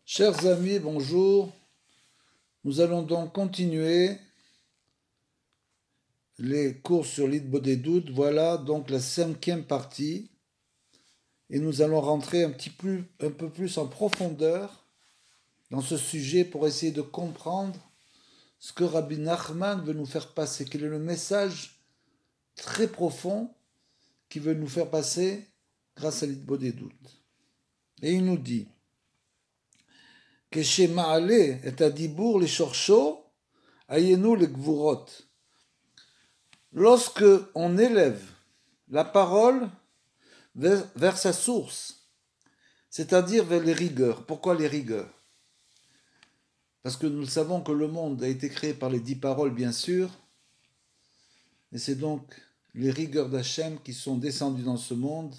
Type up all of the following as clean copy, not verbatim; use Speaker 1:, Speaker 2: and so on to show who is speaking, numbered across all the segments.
Speaker 1: Chers amis, bonjour. Nous allons donc continuer les cours sur l'Hitbodedut. Voilà donc la cinquième partie. Et nous allons rentrer un peu plus en profondeur dans ce sujet pour essayer de comprendre ce que Rabbi Nachman veut nous faire passer. Quel est le message très profond qu'il veut nous faire passer grâce à l'Hitbodedut. Et il nous dit כשמעלה את הדיבור לשורשו, היינו לגבורות. Lorsque on élève la parole vers sa source, c'est-à-dire vers les rigueurs. Pourquoi les rigueurs? Parce que nous savons que le monde a été créé par les 10 paroles, bien sûr, et c'est donc les rigueurs d'Hachem qui sont descendues dans ce monde,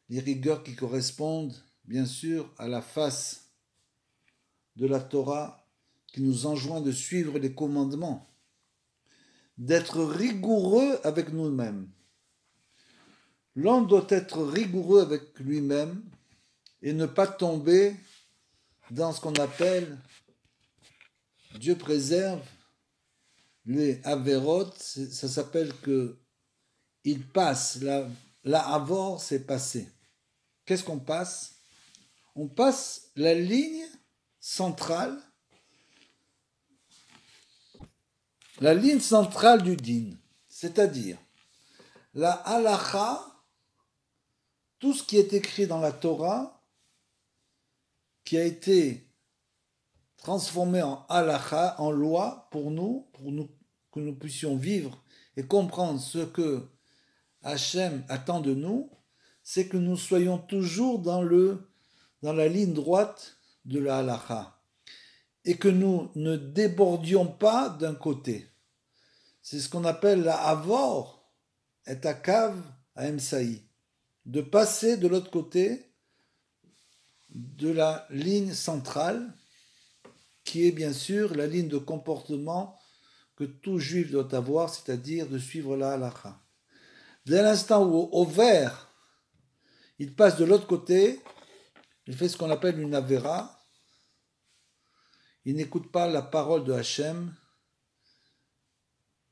Speaker 1: les rigueurs qui correspondent, bien sûr, à la face de la Torah qui nous enjoint de suivre les commandements, d'être rigoureux avec nous-mêmes. L'homme doit être rigoureux avec lui-même et ne pas tomber dans ce qu'on appelle, Dieu préserve, les avérotes. Ça s'appelle que il passe, la avor c'est passé. Qu'est-ce qu'on passe? On passe la ligne centrale, du din, c'est-à-dire la halacha, tout ce qui est écrit dans la Torah, qui a été transformé en halacha, en loi pour nous, que nous puissions vivre et comprendre ce que Hachem attend de nous, c'est que nous soyons toujours dans la ligne droite de la halacha et que nous ne débordions pas d'un côté. C'est ce qu'on appelle la avor et akav à emsaï, de passer de l'autre côté de la ligne centrale qui est bien sûr la ligne de comportement que tout juif doit avoir, c'est-à-dire de suivre la halacha. Dès l'instant où au vert il passe de l'autre côté, il fait ce qu'on appelle une avéra. Il n'écoute pas la parole de Hachem,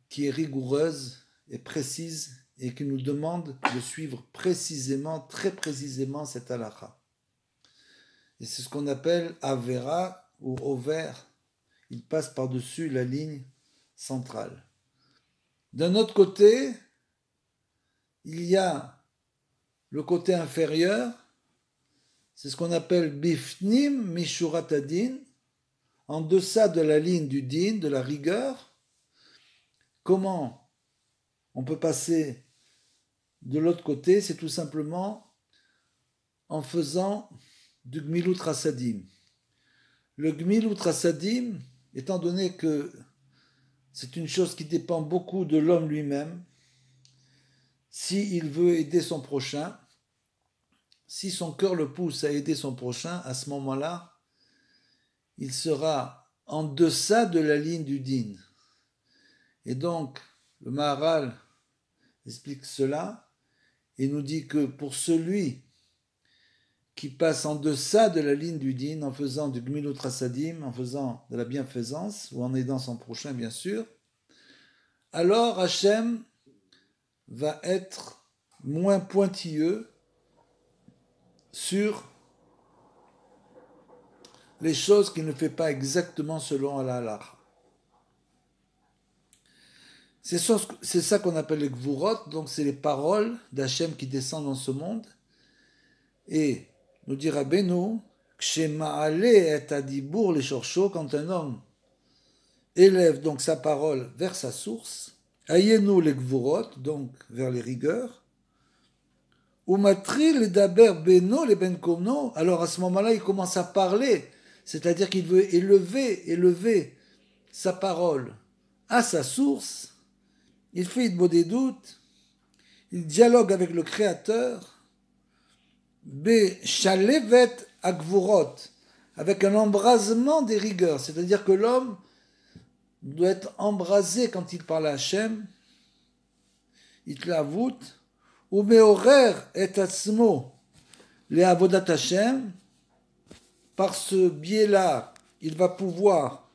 Speaker 1: qui est rigoureuse et précise, et qui nous demande de suivre précisément, très précisément cette halakha. Et c'est ce qu'on appelle avéra ou over. Il passe par-dessus la ligne centrale. D'un autre côté, il y a le côté inférieur, c'est ce qu'on appelle bifnim mishurat adin, en deçà de la ligne du din, de la rigueur. Comment on peut passer de l'autre côté? C'est tout simplement en faisant du gmilut rasadim. Le gmilut rasadim, étant donné que c'est une chose qui dépend beaucoup de l'homme lui-même, s'il veut aider son prochain, si son cœur le pousse à aider son prochain, à ce moment-là, il sera en deçà de la ligne du din. Et donc, le Maharal explique cela et nous dit que pour celui qui passe en deçà de la ligne du din, en faisant du gmilut rasadim, en faisant de la bienfaisance, ou en aidant son prochain, bien sûr, alors Hachem va être moins pointilleux sur les choses qu'il ne fait pas exactement selon la halakha. C'est ça qu'on appelle les gvurot, donc c'est les paroles d'Hachem qui descendent dans ce monde. Et nous dit Rabbeinu, Kshema'ale et adibur les shorsho, quand un homme élève donc sa parole vers sa source, ayenu les gvurot, donc vers les rigueurs, umatri les daber beno les ben komno, alors à ce moment-là il commence à parler, c'est-à-dire qu'il veut élever sa parole à sa source. Il fait Hidbodedut, il dialogue avec le Créateur, Shalevet Agvurot, avec un embrasement des rigueurs, c'est-à-dire que l'homme doit être embrasé quand il parle à Hachem, Itlavut, Umeorer et Atzmo, les Avodat Hachem, par ce biais-là, il va pouvoir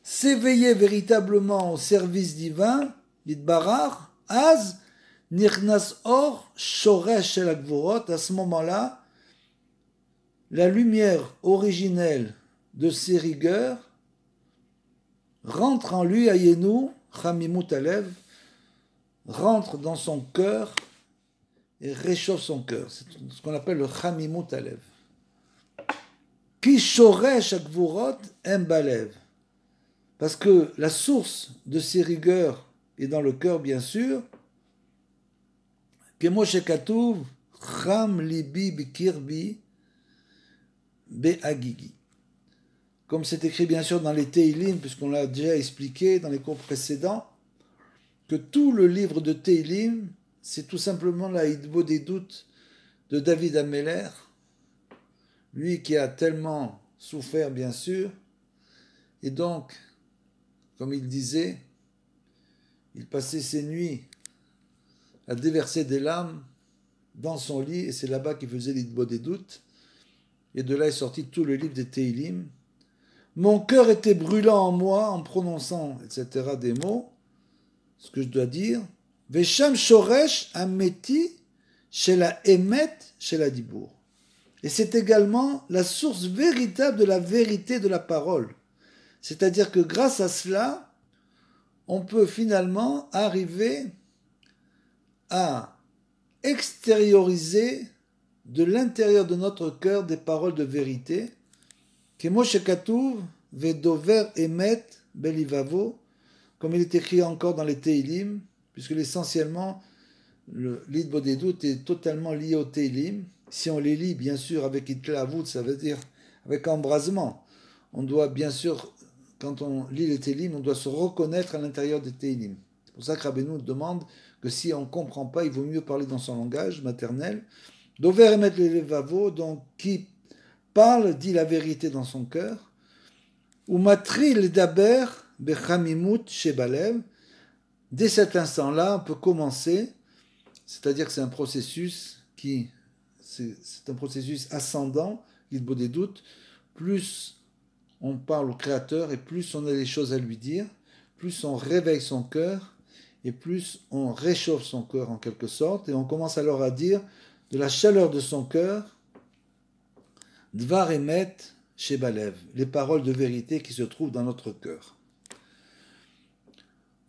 Speaker 1: s'éveiller véritablement au service divin, Yitbarar, Az, Nirnas Or, Shoresh El Agvorot, à ce moment-là, la lumière originelle de ses rigueurs rentre en lui, Ayenu, Chamimut Alev, rentre dans son cœur et réchauffe son cœur. C'est ce qu'on appelle le Chamimut Alev. Ki Shoresh Agvorot Embalev. Parce que la source de ces rigueurs est dans le cœur, bien sûr. Kemo Shekatuv, Cham Libi Bikirbi Be'agigi. Comme c'est écrit bien sûr dans les Teilim, puisqu'on l'a déjà expliqué dans les cours précédents, que tout le livre de Teilim, c'est tout simplement la Hidbo des doutes de David Ameller, lui qui a tellement souffert bien sûr, et donc, comme il disait, il passait ses nuits à déverser des larmes dans son lit, et c'est là-bas qu'il faisait l'Hidbo des doutes, et de là est sorti tout le livre des Teilim. Mon cœur était brûlant en moi en prononçant, etc., des mots, ce que je dois dire. Vesham shoresh ameti chez la emet chez la dibour. Et c'est également la source véritable de la vérité de la parole. C'est-à-dire que grâce à cela, on peut finalement arriver à extérioriser de l'intérieur de notre cœur des paroles de vérité. Kemo shekatuv vedover emet belivavo, comme il est écrit encore dans les Teilim, puisque essentiellement l'Hidbo des doutes est totalement lié aux Teilim. Si on les lit, bien sûr, avec Itlavut, ça veut dire avec embrasement. On doit, bien sûr, quand on lit les Teilim, on doit se reconnaître à l'intérieur des Teilim. C'est pour ça que Rabbeinu demande que si on ne comprend pas, il vaut mieux parler dans son langage maternel. Dover emet belivavo, donc qui parle, dit la vérité dans son cœur. Ou matril daber bechamimut shebalev. Dès cet instant-là, on peut commencer, c'est-à-dire que c'est un processus c'est un processus ascendant, l'Hidbo des doutes. Plus on parle au Créateur et plus on a des choses à lui dire, plus on réveille son cœur et plus on réchauffe son cœur en quelque sorte, et on commence alors à dire de la chaleur de son cœur, Dvar Emet Shebalev, les paroles de vérité qui se trouvent dans notre cœur.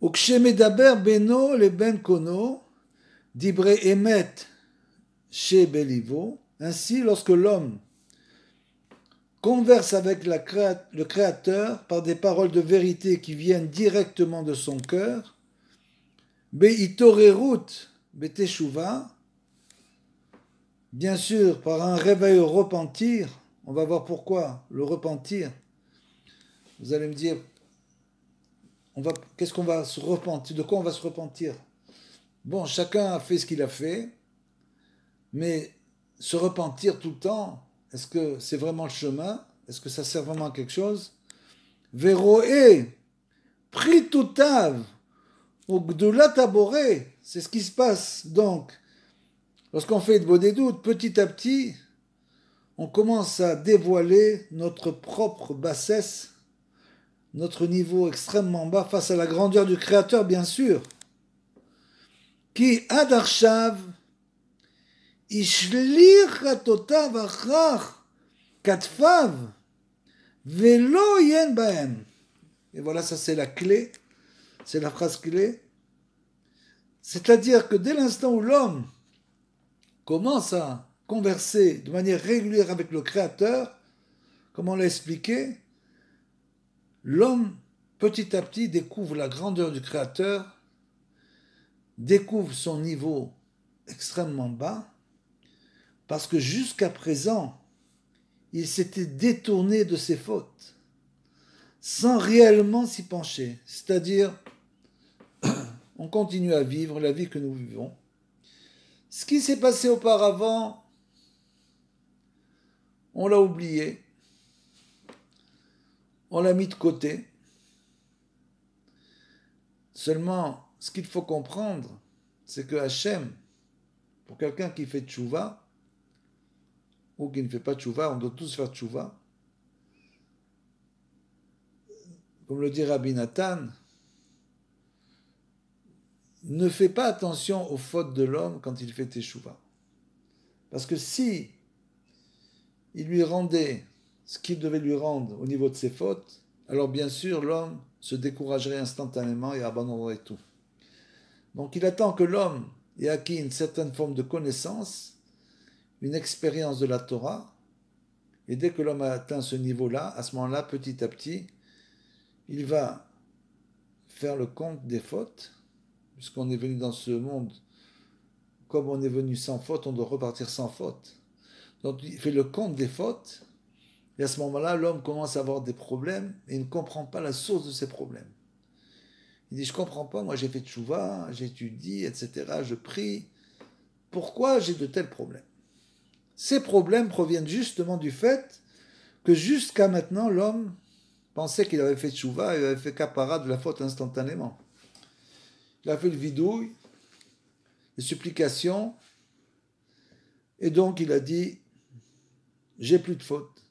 Speaker 1: Ukshemedaber beno le ben kono, dibre emet shebelivo. Ainsi, lorsque l'homme converse avec le Créateur par des paroles de vérité qui viennent directement de son cœur, beitorerut beteshuva, bien sûr, par un réveil au repentir. On va voir pourquoi le repentir. Vous allez me dire, qu'est-ce qu'on va se repentir? De quoi on va se repentir? Bon, chacun a fait ce qu'il a fait, mais se repentir tout le temps, est-ce que c'est vraiment le chemin? Est-ce que ça sert vraiment à quelque chose? Veroé, pritutav, ou gdulat aboré, c'est ce qui se passe. Donc, lorsqu'on fait des doutes, petit à petit, on commence à dévoiler notre propre bassesse, notre niveau extrêmement bas face à la grandeur du Créateur, bien sûr. Qui adarshav ishlir hatotav achar katfav velo yen bahem. Et voilà, ça c'est la clé, c'est la phrase clé. C'est-à-dire que dès l'instant où l'homme commence à converser de manière régulière avec le Créateur, comme on l'a expliqué, l'homme, petit à petit, découvre la grandeur du Créateur, découvre son niveau extrêmement bas, parce que jusqu'à présent, il s'était détourné de ses fautes, sans réellement s'y pencher. C'est-à-dire, on continue à vivre la vie que nous vivons. Ce qui s'est passé auparavant, on l'a oublié, on l'a mis de côté. Seulement, ce qu'il faut comprendre, c'est que Hachem, pour quelqu'un qui fait tchouva, ou qui ne fait pas tchouva, on doit tous faire tchouva, comme le dit Rabbi Nathan, ne fait pas attention aux fautes de l'homme quand il fait teshuva. Parce que si il lui rendait ce qu'il devait lui rendre au niveau de ses fautes, alors bien sûr l'homme se découragerait instantanément et abandonnerait tout. Donc il attend que l'homme ait acquis une certaine forme de connaissance, une expérience de la Torah, et dès que l'homme a atteint ce niveau-là, à ce moment-là, petit à petit, il va faire le compte des fautes, puisqu'on est venu dans ce monde, comme on est venu sans faute, on doit repartir sans faute. Donc il fait le compte des fautes, et à ce moment-là, l'homme commence à avoir des problèmes, et il ne comprend pas la source de ces problèmes. Il dit, je ne comprends pas, moi j'ai fait tchouva, j'étudie, etc., je prie, pourquoi j'ai de tels problèmes? Ces problèmes proviennent justement du fait que jusqu'à maintenant, l'homme pensait qu'il avait fait tchouva et avait fait kapara de la faute instantanément. Il a fait le vidouille, les supplications, et donc il a dit, j'ai plus de faute.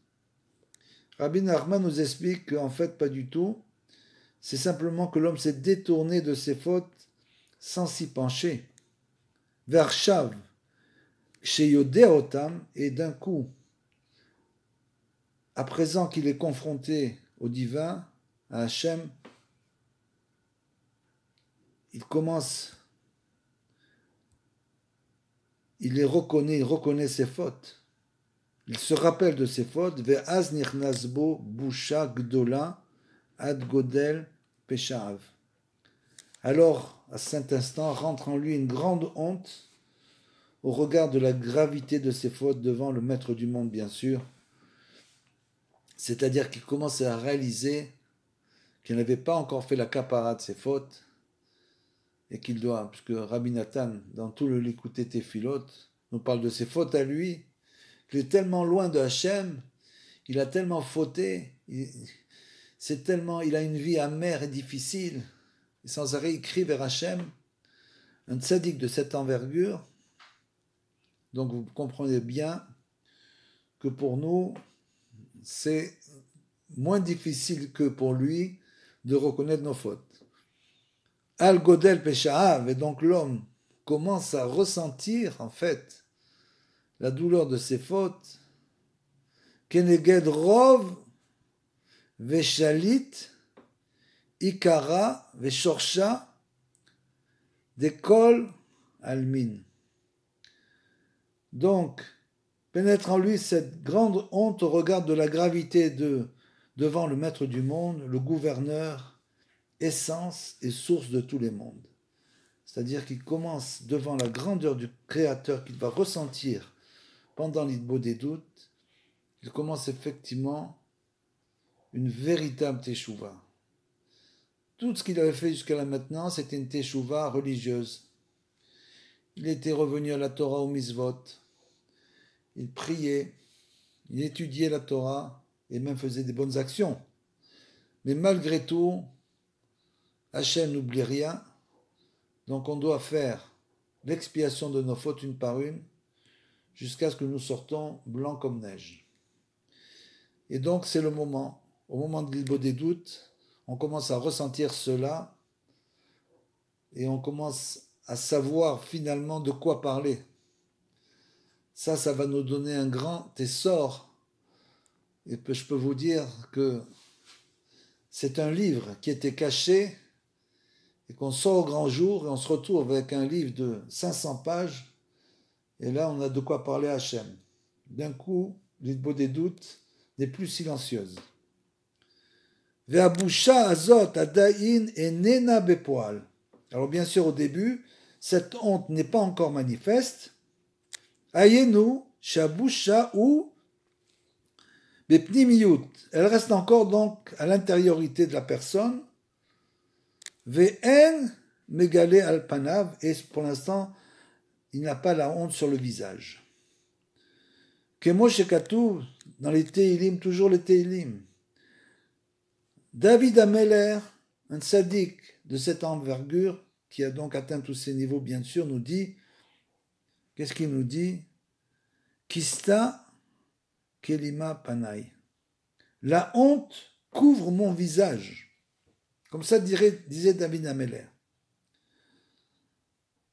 Speaker 1: Rabbi Nachman nous explique qu'en fait, pas du tout. C'est simplement que l'homme s'est détourné de ses fautes sans s'y pencher. Vers Shav, chez Yodéotam, et d'un coup, à présent qu'il est confronté au divin, à Hachem, il reconnaît ses fautes. Il se rappelle de ses fautes. Ve'az nichnasbo busha gdola ad godel peshav. Alors, à cet instant, rentre en lui une grande honte au regard de la gravité de ses fautes devant le maître du monde, bien sûr. C'est-à-dire qu'il commence à réaliser qu'il n'avait pas encore fait la kapara de ses fautes et qu'il doit, puisque Rabbi Nathan, dans tout le Likuté Tefilot, nous parle de ses fautes à lui, qu'il est tellement loin de Hachem, il a tellement fauté, il a une vie amère et difficile, et sans arrêt il crie vers Hachem, un tzaddik de cette envergure. Donc vous comprenez bien que pour nous, c'est moins difficile que pour lui de reconnaître nos fautes. Al Godel Pesha'av, et donc l'homme commence à ressentir en fait la douleur de ses fautes. Keneged Rov Veshalit Ikara Veshorsha Dekol Almin. Donc, pénètre en lui cette grande honte au regard de la gravité devant le maître du monde, le gouverneur, essence et source de tous les mondes. C'est-à-dire qu'il commence devant la grandeur du Créateur qu'il va ressentir pendant l'Idbo des doutes, il commence effectivement une véritable teshuva. Tout ce qu'il avait fait jusqu'à là maintenant, c'était une teshuva religieuse. Il était revenu à la Torah au Mitzvot, il priait, il étudiait la Torah et même faisait des bonnes actions. Mais malgré tout, Hachem n'oublie rien, donc on doit faire l'expiation de nos fautes une par une jusqu'à ce que nous sortons blancs comme neige. Et donc c'est le moment, au moment de l'Ilbo des doutes, on commence à ressentir cela et on commence à savoir finalement de quoi parler. Ça va nous donner un grand essor. Et je peux vous dire que c'est un livre qui était caché et qu'on sort au grand jour et on se retrouve avec un livre de 500 pages et là on a de quoi parler à Hachem. D'un coup, l'Ilbo des doutes n'est plus silencieuse. Ve'abusha azot adain enena bepoal. Alors bien sûr au début, cette honte n'est pas encore manifeste. Ayenu shabusha ou bepnimiyut. Elle reste encore donc à l'intériorité de la personne. Ve'en megale al panav, et pour l'instant, il n'a pas la honte sur le visage. Kemo shekatuv, dans les Teilim, toujours les Teilim. David Ameller, un tzaddik de cette envergure, qui a donc atteint tous ces niveaux, bien sûr, nous dit, qu'est-ce qu'il nous dit? Kista kelima panai. La honte couvre mon visage. Comme ça disait David Ameller.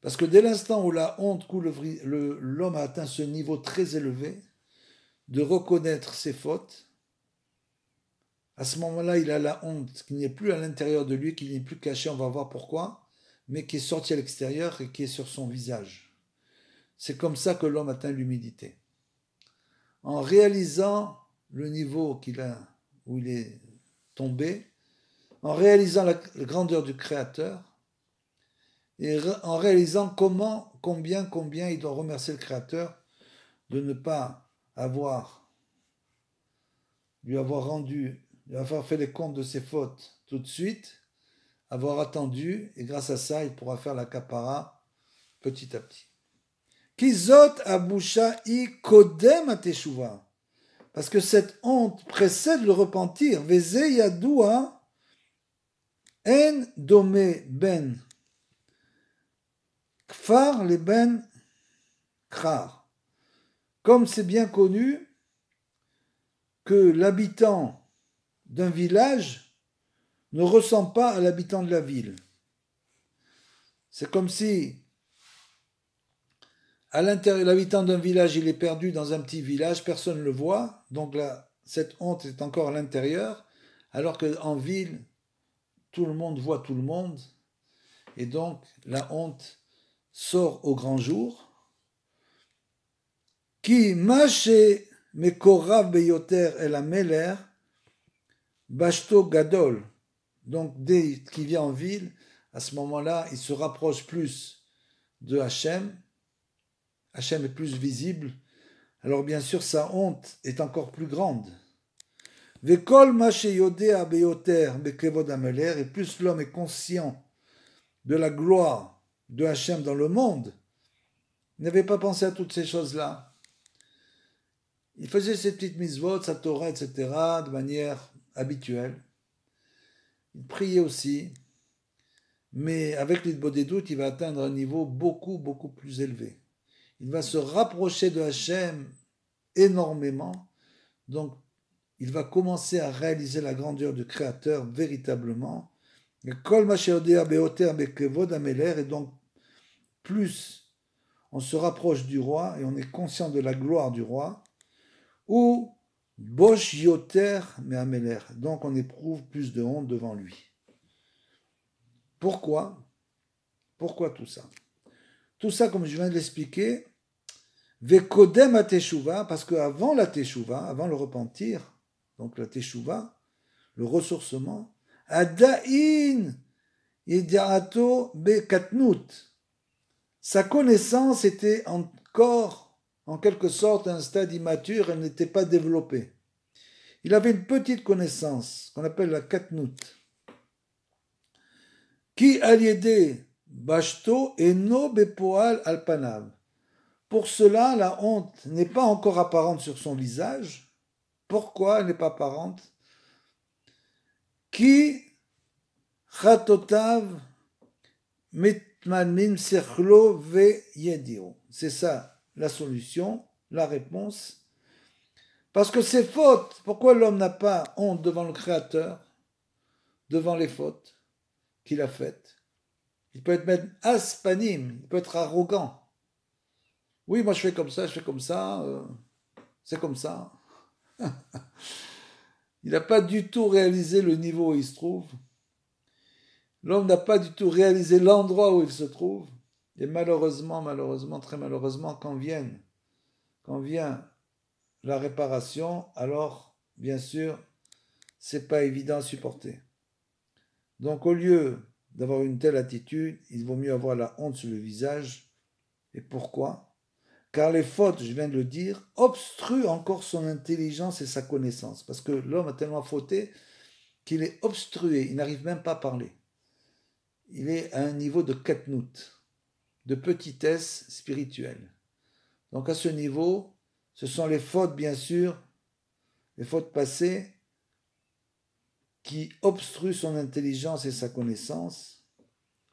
Speaker 1: Parce que dès l'instant où la honte coule, l'homme a atteint ce niveau très élevé de reconnaître ses fautes, à ce moment-là, il a la honte qui n'est plus à l'intérieur de lui, qui n'est plus caché, on va voir pourquoi, mais qui est sorti à l'extérieur et qui est sur son visage. C'est comme ça que l'homme atteint l'humilité. En réalisant le niveau qu'il a, où il est tombé, en réalisant la grandeur du Créateur, et en réalisant combien il doit remercier le Créateur de ne pas lui avoir fait les comptes de ses fautes tout de suite, avoir attendu, et grâce à ça, il pourra faire la kapara petit à petit. Kizot abusha i kodem ateshuva. Parce que cette honte précède le repentir. Veze yadoua en dome ben kfar le ben krar. Comme c'est bien connu que l'habitant d'un village ne ressemble pas à l'habitant de la ville. C'est comme si à l'intérieur, l'habitant d'un village, il est perdu dans un petit village, personne ne le voit, donc là, cette honte est encore à l'intérieur, alors qu'en ville, tout le monde voit tout le monde, et donc la honte sort au grand jour. Qui mâche mekorav beyoter el ameler bashto gadol. Donc dès qu'il vient en ville, à ce moment-là, il se rapproche plus de Hachem. Hachem est plus visible. Alors bien sûr, sa honte est encore plus grande. Vekol mâche yodea beyoter bekevod ameler. Et plus l'homme est conscient de la gloire de Hachem dans le monde, il n'avait pas pensé à toutes ces choses-là. Il faisait ses petites mitzvot, sa Torah, etc., de manière habituelle. Il priait aussi, mais avec l'Hitbodedut, il va atteindre un niveau beaucoup, beaucoup plus élevé. Il va se rapprocher de Hachem énormément, donc il va commencer à réaliser la grandeur du Créateur véritablement. Et donc plus on se rapproche du roi et on est conscient de la gloire du roi, ou Bosh Yoter Mehameler, donc on éprouve plus de honte devant lui. Pourquoi tout ça? Tout ça, comme je viens de l'expliquer, Vekodem a Teshuva, parce qu'avant la Teshuva, avant le repentir, donc la Teshuva, le ressourcement, Adain Yediato Bekatnut, sa connaissance était encore, en quelque sorte, à un stade immature, elle n'était pas développée. Il avait une petite connaissance, qu'on appelle la katnut, qui aliédé bashto et no bepoal alpanav. Pour cela, la honte n'est pas encore apparente sur son visage. Pourquoi elle n'est pas apparente? Qui chatotav mitmanmin sechlo ve yedio. C'est ça la solution, la réponse. Parce que ces fautes, pourquoi l'homme n'a pas honte devant le Créateur, devant les fautes qu'il a faites? Il peut être même aspanim, il peut être arrogant. Oui, moi je fais comme ça, c'est comme ça. Il n'a pas du tout réalisé le niveau où il se trouve. L'homme n'a pas du tout réalisé l'endroit où il se trouve. Et malheureusement, très malheureusement, quand vient la réparation, alors, bien sûr, c'est pas évident à supporter. Donc, au lieu d'avoir une telle attitude, il vaut mieux avoir la honte sur le visage. Et pourquoi? Car les fautes, je viens de le dire, obstruent encore son intelligence et sa connaissance. Parce que l'homme a tellement fauté qu'il est obstrué, il n'arrive même pas à parler. Il est à un niveau de katnout, de petitesse spirituelle. Donc à ce niveau, ce sont les fautes, bien sûr, les fautes passées, qui obstruent son intelligence et sa connaissance.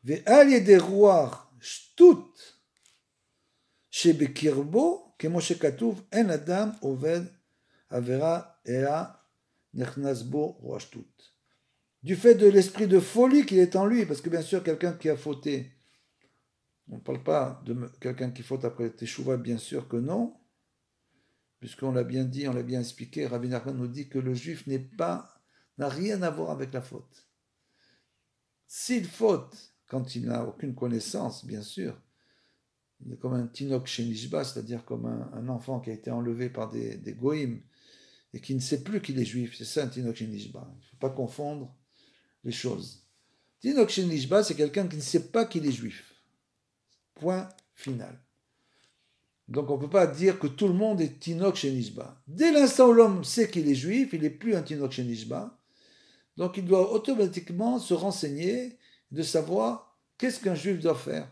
Speaker 1: Ve'al yederuach shtut shebekirbo kemo shekatuv en adam oved avera ea nechnas bo roashtut. du fait de l'esprit de folie qu'il est en lui, parce que bien sûr, quelqu'un qui a fauté, on ne parle pas de quelqu'un qui faute après Teshuvah, bien sûr que non, puisqu'on l'a bien dit, on l'a bien expliqué, Rabbi Nachman nous dit que le juif n'a rien à voir avec la faute. S'il faute, quand il n'a aucune connaissance, bien sûr, il est comme un tinok chez Nishba, c'est-à-dire comme un enfant qui a été enlevé par des goïms et qui ne sait plus qu'il est juif. C'est ça un tinok chez Nishba. Il ne faut pas confondre les choses. Tinok chez Nishba, c'est quelqu'un qui ne sait pas qu'il est juif. Point final. Donc on ne peut pas dire que tout le monde est tinok chez Nishba. Dès l'instant où l'homme sait qu'il est juif, il n'est plus un tinok chez Nishba. Donc il doit automatiquement se renseigner, de savoir qu'est-ce qu'un juif doit faire.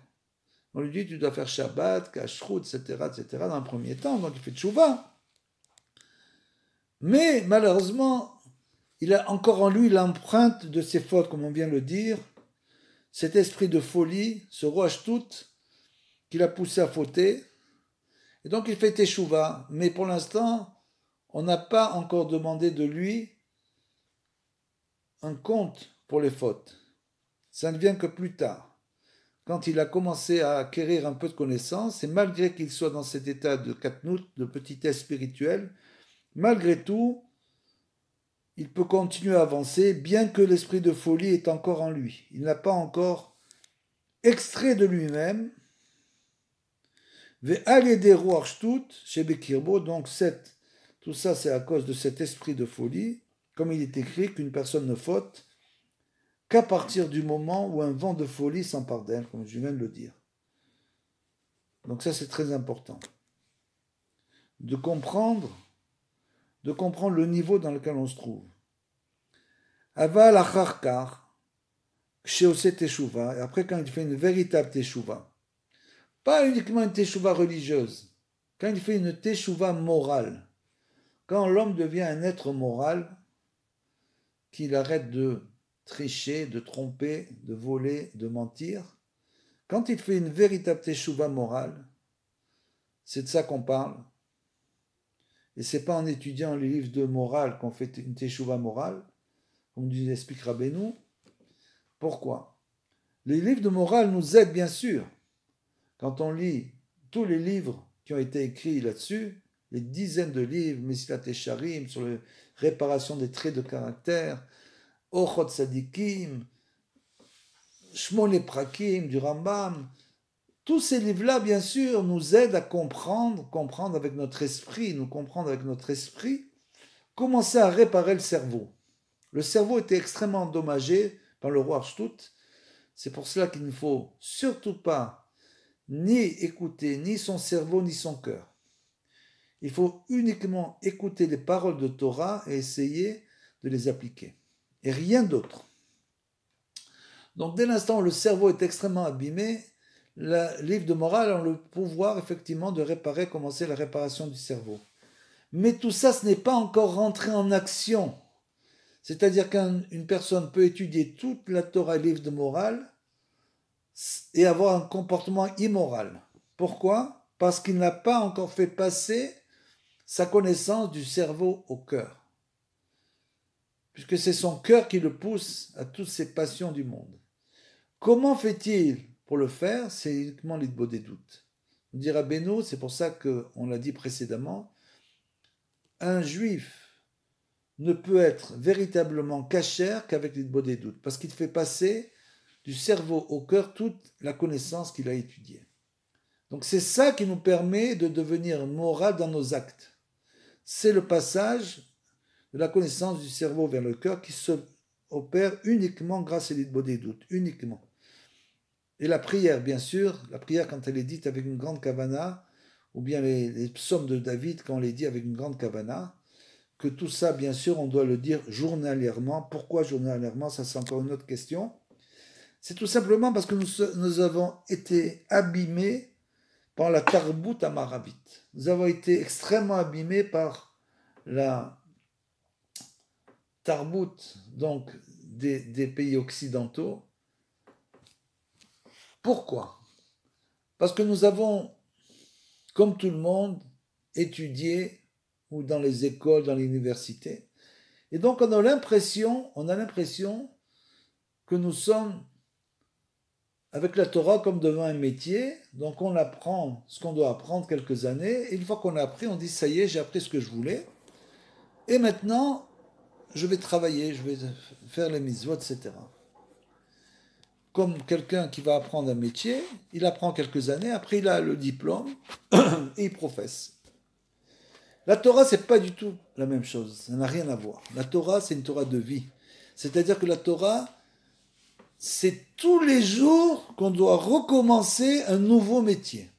Speaker 1: On lui dit tu dois faire Shabbat, Kashrut, etc., dans un premier temps, donc il fait Tchouva. Mais malheureusement, il a encore en lui l'empreinte de ses fautes, comme on vient de le dire, cet esprit de folie, ce roi tout qui l'a poussé à fauter. Et donc il fait Teshuvah, mais pour l'instant, on n'a pas encore demandé de lui un compte pour les fautes. Ça ne vient que plus tard. Quand il a commencé à acquérir un peu de connaissances, et malgré qu'il soit dans cet état de katnout, de petitesse spirituelle, malgré tout, il peut continuer à avancer, bien que l'esprit de folie est encore en lui. Il n'a pas encore extrait de lui-même, donc tout ça c'est à cause de cet esprit de folie, comme il est écrit qu'une personne ne faute qu'à partir du moment où un vent de folie s'empare d'elle, comme je viens de le dire. Donc ça c'est très important. De comprendre le niveau dans lequel on se trouve. Aval acharkar, ksheose teshuva, et après quand il fait une véritable teshuva, pas uniquement une teshuva religieuse, quand il fait une teshuva morale, quand l'homme devient un être moral, qu'il arrête de tricher, de tromper, de voler, de mentir, quand il fait une véritable teshuva morale, c'est de ça qu'on parle. Et c'est pas en étudiant les livres de morale qu'on fait une teshuva morale, comme nous explique Rabbeinu. Pourquoi? Les livres de morale nous aident bien sûr. Quand on lit tous les livres qui ont été écrits là-dessus, les dizaines de livres, Mesilat Yesharim, sur la réparation des traits de caractère, Ochot Sadikim, Shmone Prakim du Rambam, tous ces livres-là, bien sûr, nous aident à comprendre avec notre esprit, commencer à réparer le cerveau. Le cerveau était extrêmement endommagé par le roi Arshtout. C'est pour cela qu'il ne faut surtout pas ni écouter ni son cerveau ni son cœur. Il faut uniquement écouter les paroles de Torah et essayer de les appliquer. Et rien d'autre. Donc dès l'instant où le cerveau est extrêmement abîmé, le livre de morale a le pouvoir effectivement de commencer la réparation du cerveau. Mais tout ça, ce n'est pas encore rentré en action. C'est-à-dire qu'une personne peut étudier toute la Torah et le livre de morale et avoir un comportement immoral. Pourquoi? Parce qu'il n'a pas encore fait passer sa connaissance du cerveau au cœur. Puisque c'est son cœur qui le pousse à toutes ces passions du monde. Comment fait-il pour le faire? C'est uniquement l'idbo des doutes. On dira Beno, c'est pour ça qu'on l'a dit précédemment, un juif ne peut être véritablement cachère qu'avec l'idbo des doutes, parce qu'il fait passer du cerveau au cœur toute la connaissance qu'il a étudiée. Donc c'est ça qui nous permet de devenir moral dans nos actes. C'est le passage de la connaissance du cerveau vers le cœur qui se opère uniquement grâce à l'idbo des doutes, uniquement. Et la prière, bien sûr, la prière quand elle est dite avec une grande kavana, ou bien les psaumes de David quand on les dit avec une grande kavana, que tout ça, bien sûr, on doit le dire journalièrement. Pourquoi journalièrement? Ça, c'est encore une autre question. C'est tout simplement parce que nous avons été abîmés par la tarbout amaravite. Nous avons été extrêmement abîmés par la tarbout, donc des pays occidentaux. Pourquoi? Parce que nous avons, comme tout le monde, étudié ou dans les écoles, dans les universités. Et donc on a l'impression que nous sommes avec la Torah comme devant un métier, donc on apprend ce qu'on doit apprendre quelques années, et une fois qu'on a appris, on dit ça y est, j'ai appris ce que je voulais, et maintenant je vais travailler, je vais faire les mitzvot, etc. Comme quelqu'un qui va apprendre un métier, il apprend quelques années, après il a le diplôme, et il professe. La Torah, c'est pas du tout la même chose, ça n'a rien à voir. La Torah, c'est une Torah de vie. C'est-à-dire que la Torah, c'est tous les jours qu'on doit recommencer un nouveau métier.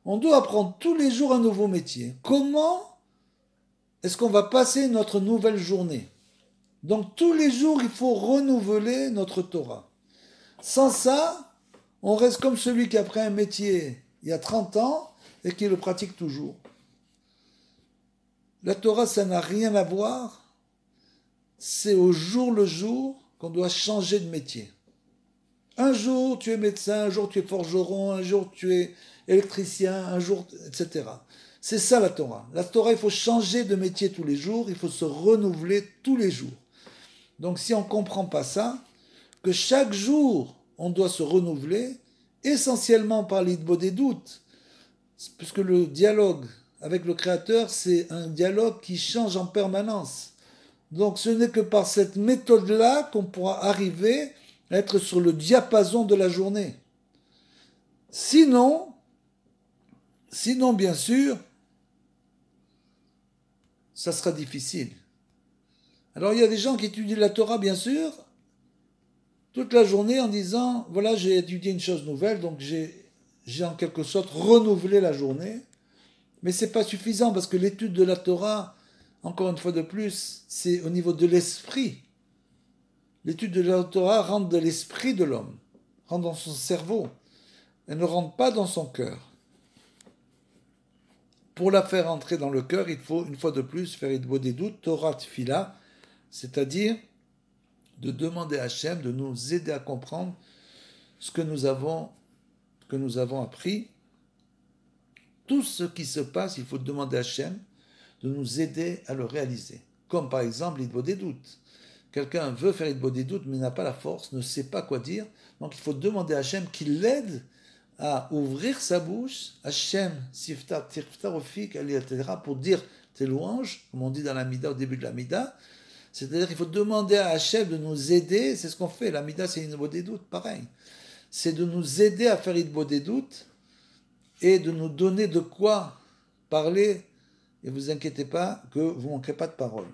Speaker 1: On doit apprendre tous les jours un nouveau métier. Comment est-ce qu'on va passer notre nouvelle journée? Donc tous les jours, il faut renouveler notre Torah. Sans ça, on reste comme celui qui a pris un métier il y a 30 ans et qui le pratique toujours. La Torah, ça n'a rien à voir. C'est au jour le jour qu'on doit changer de métier. Un jour, tu es médecin, un jour, tu es forgeron, un jour, tu es électricien, un jour, etc. C'est ça la Torah. La Torah, il faut changer de métier tous les jours, il faut se renouveler tous les jours. Donc si on ne comprend pas ça, que chaque jour, on doit se renouveler, essentiellement par l'idbo des doutes, puisque le dialogue avec le Créateur, c'est un dialogue qui change en permanence. Donc ce n'est que par cette méthode-là qu'on pourra arriver à être sur le diapason de la journée. Sinon, bien sûr, ça sera difficile. Alors il y a des gens qui étudient la Torah, bien sûr, toute la journée en disant, voilà, j'ai étudié une chose nouvelle, donc j'ai en quelque sorte renouvelé la journée. Mais ce n'est pas suffisant parce que l'étude de la Torah, encore une fois de plus, c'est au niveau de l'esprit. L'étude de la Torah rentre de l'esprit de l'homme, rentre dans son cerveau. Elle ne rentre pas dans son cœur. Pour la faire entrer dans le cœur, il faut une fois de plus faire idbo des doutes, Torah Tfila, c'est-à-dire de demander à Hachem de nous aider à comprendre ce que nous avons appris. Tout ce qui se passe, il faut demander à Hachem de nous aider à le réaliser. Comme par exemple l'idbo des doutes. Quelqu'un veut faire idbo des doutes mais n'a pas la force, ne sait pas quoi dire. Donc il faut demander à Hachem qu'il l'aide à ouvrir sa bouche, Hachem, Siftar, Tirftar, Ofik, etc. pour dire tes louanges, comme on dit dans la Mida, au début de la Mida. C'est-à-dire qu'il faut demander à Hachem de nous aider, c'est ce qu'on fait. La Mida, c'est idbo des doutes, pareil. C'est de nous aider à faire idbo des doutes et de nous donner de quoi parler. Et vous inquiétez pas que vous ne manquerez pas de parole.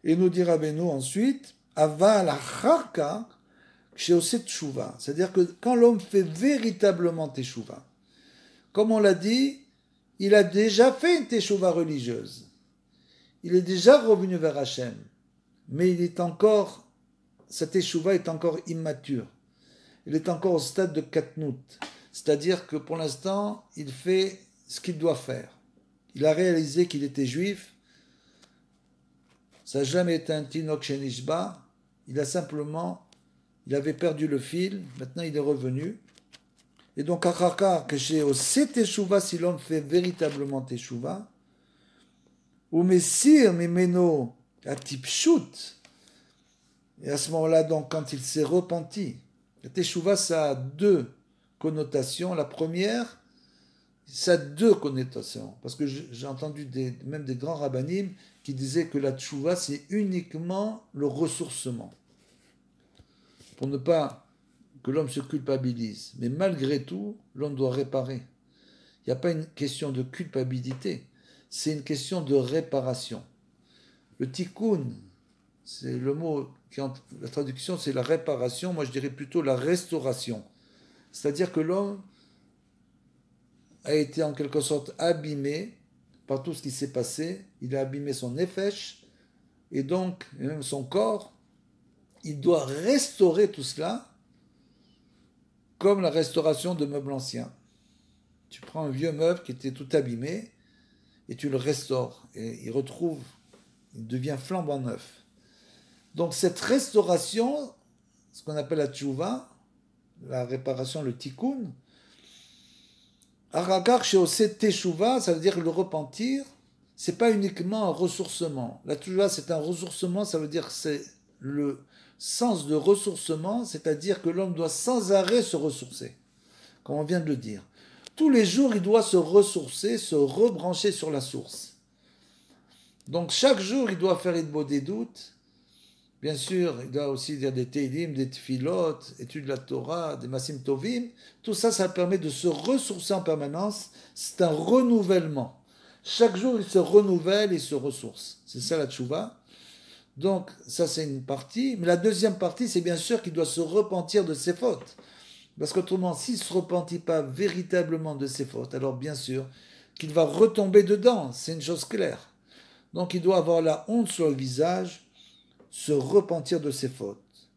Speaker 1: Et nous dira Rabbeinu ensuite, Aval acharka sheoset teshuva. C'est-à-dire que quand l'homme fait véritablement teshuva, comme on l'a dit, il a déjà fait une teshuva religieuse. Il est déjà revenu vers Hachem. Mais il est encore, sa teshuva est encore immature. Il est encore au stade de katnout. C'est-à-dire que pour l'instant, il fait ce qu'il doit faire. Il a réalisé qu'il était juif. Ça n'a jamais été un tinok shenishba. Il avait perdu le fil. Maintenant, il est revenu. Et donc, achakar, que chez Ose teshuva, si l'homme fait véritablement teshuva, ou messir mimeno atipshut. Et à ce moment-là, donc, quand il s'est repenti, la teshuva, ça a deux connotations. La première, ça a deux connotations. Parce que j'ai entendu même des grands rabbinim qui disaient que la teshuva, c'est uniquement le ressourcement. Pour ne pas que l'homme se culpabilise. Mais malgré tout, l'homme doit réparer. Il n'y a pas une question de culpabilité. C'est une question de réparation. Le tikkun, c'est le mot, la traduction, c'est la réparation. Moi, je dirais plutôt la restauration. C'est-à-dire que l'homme a été en quelque sorte abîmé par tout ce qui s'est passé. Il a abîmé son nefesh et donc même son corps. Il doit restaurer tout cela comme la restauration de meubles anciens. Tu prends un vieux meuble qui était tout abîmé et tu le restaures et il devient flambant neuf. Donc cette restauration, ce qu'on appelle la tchouva, la réparation, le tikkun, Aragar chez Ose Teshuva, ça veut dire le repentir, c'est pas uniquement un ressourcement. La tchouva, c'est un ressourcement, ça veut dire que c'est le sens de ressourcement, c'est-à-dire que l'homme doit sans arrêt se ressourcer, comme on vient de le dire. Tous les jours, il doit se ressourcer, se rebrancher sur la source. Donc chaque jour, il doit faire Idbo des doutes. Bien sûr, il doit aussi dire des Teilim, des Tfilot, études de la Torah, des Masim Tovim. Tout ça, ça permet de se ressourcer en permanence. C'est un renouvellement. Chaque jour, il se renouvelle et se ressource. C'est ça la tchouva. Donc, ça, c'est une partie. Mais la deuxième partie, c'est bien sûr qu'il doit se repentir de ses fautes. Parce qu'autrement, s'il ne se repentit pas véritablement de ses fautes, alors bien sûr qu'il va retomber dedans. C'est une chose claire. Donc, il doit avoir la honte sur le visage, se repentir de ses fautes.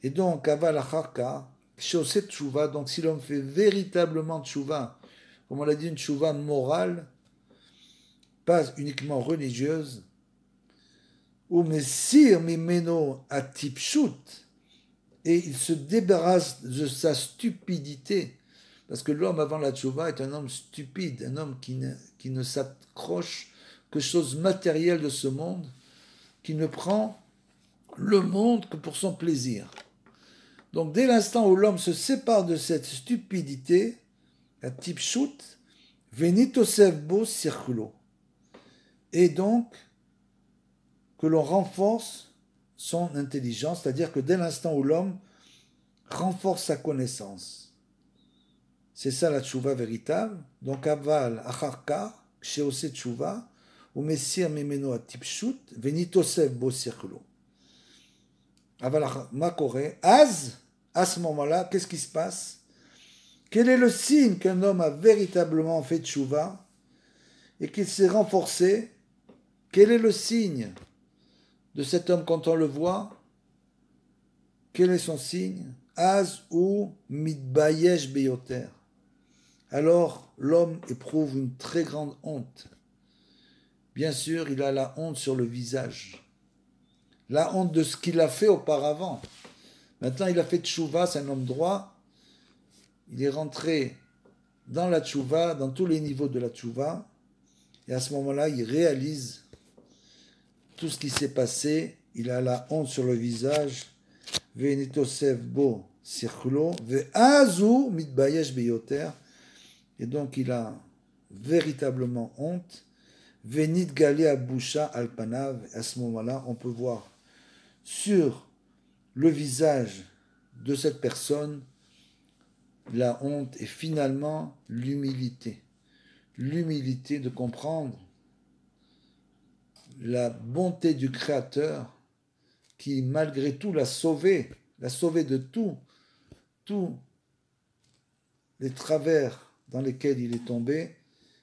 Speaker 1: Et donc, aval acharka, shosé tchouva, donc si l'homme fait véritablement tchouva, comme on l'a dit, une tchouva morale, pas uniquement religieuse, ou messir mimeno à tipshut, et il se débarrasse de sa stupidité, parce que l'homme avant la tchouva est un homme stupide, un homme qui ne s'accroche que choses matérielles de ce monde, qui ne prend le monde que pour son plaisir. Donc dès l'instant où l'homme se sépare de cette stupidité, la tipshut, venitosev bo circulo. Et donc que l'on renforce son intelligence, c'est-à-dire que dès l'instant où l'homme renforce sa connaissance. C'est ça la tchouva véritable. Donc aval acharka, ksheose tchouva, ou messir mimeno a tipshut, venitosev bo circulo. Aval makore, az, à ce moment-là, qu'est-ce qui se passe? Quel est le signe qu'un homme a véritablement fait tchouva et qu'il s'est renforcé? Quel est le signe de cet homme quand on le voit? Quel est son signe? Az ou mitbayesh beyoter. Alors l'homme éprouve une très grande honte. Bien sûr, il a la honte sur le visage. La honte de ce qu'il a fait auparavant. Maintenant, il a fait tchouva, c'est un homme droit. Il est rentré dans la tchouva, dans tous les niveaux de la tchouva. Et à ce moment-là, il réalise tout ce qui s'est passé. Il a la honte sur le visage. Ve'nitosev bo sirkulo. Ve'azu mitbayesh beyoter. Et donc, il a véritablement honte. Ve'nit gali abusha alpanav. À ce moment-là, on peut voir sur le visage de cette personne la honte et finalement l'humilité. L'humilité de comprendre la bonté du Créateur qui, malgré tout, l'a sauvé de tous les travers dans lesquels il est tombé,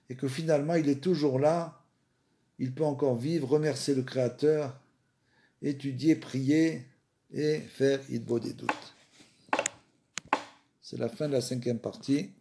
Speaker 1: et que finalement il est toujours là, il peut encore vivre, remercier le Créateur, étudier, prier et faire Idbo des doutes. C'est la fin de la 5e partie.